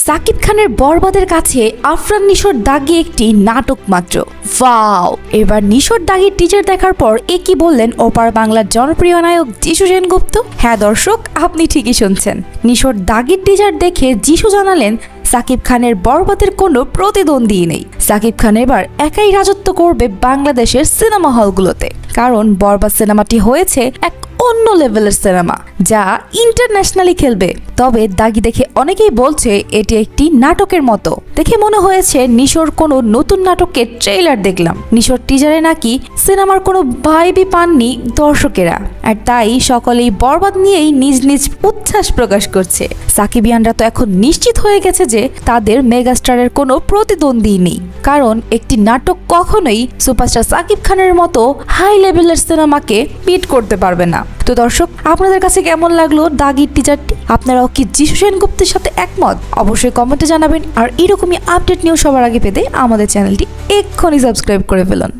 সাকিব খানের বরবাদের কাছে আফরান নিশোর দাগি একটি নাটক মাত্র। ওয়াও! এবার নিশোর দাগির টিজার দেখার পর কি বললেন ওপার বাংলার জনপ্রিয় নায়ক যিশু সেনগুপ্ত। হ্যাঁ দর্শক, আপনি ঠিকই শুনছেন। নিশোর দাগির টিজার দেখে যিশু জানালেন সাকিব খানের বরবাদের কোনো প্রতিদ্বন্দ্বী নেই। সাকিব খান এবার একাই রাজত্ব করবে বাংলাদেশের সিনেমা হলগুলোতে, কারণ বরবাদ সিনেমাটি হয়েছে এক অন্য লেভেলের সিনেমা যা ইন্টারন্যাশনালি খেলবে। তবে দাগি দেখে অনেকেই বলছে এটি একটি নাটকের মতো। দেখে মনে হয়েছে নিশোর কোনো নতুন নাটকের ট্রেইলার দেখলাম। নিশোর টিজারে নাকি সিনেমার কোনো ভাইবই পাননি দর্শকেরা, আর তাই সকলেই বরবাদ নিয়েই নিজ নিজ উচ্ছ্বাস প্রকাশ করছে। সাকিবিয়ানরা তো এখন নিশ্চিত হয়ে গেছে যে তাদের মেগাস্টারের কোনো প্রতিদ্বন্দ্বী নেই, কারণ একটি নাটক কখনোই সুপারস্টার সাকিব খানের মতো হাই লেভেলের সিনেমাকে বিট করতে পারবে না। তো দর্শক, আপনাদের কাছে কেমন লাগলো দাগির টিজারটি? আপনারাও কি যিশু সেনগুপ্তের সাথে একমত? অবশ্যই কমেন্টে জানাবেন। আর এরকমই আপডেট নিউজ সবার আগে পেতে আমাদের চ্যানেলটি এক্ষুনি সাবস্ক্রাইব করে ফেলুন।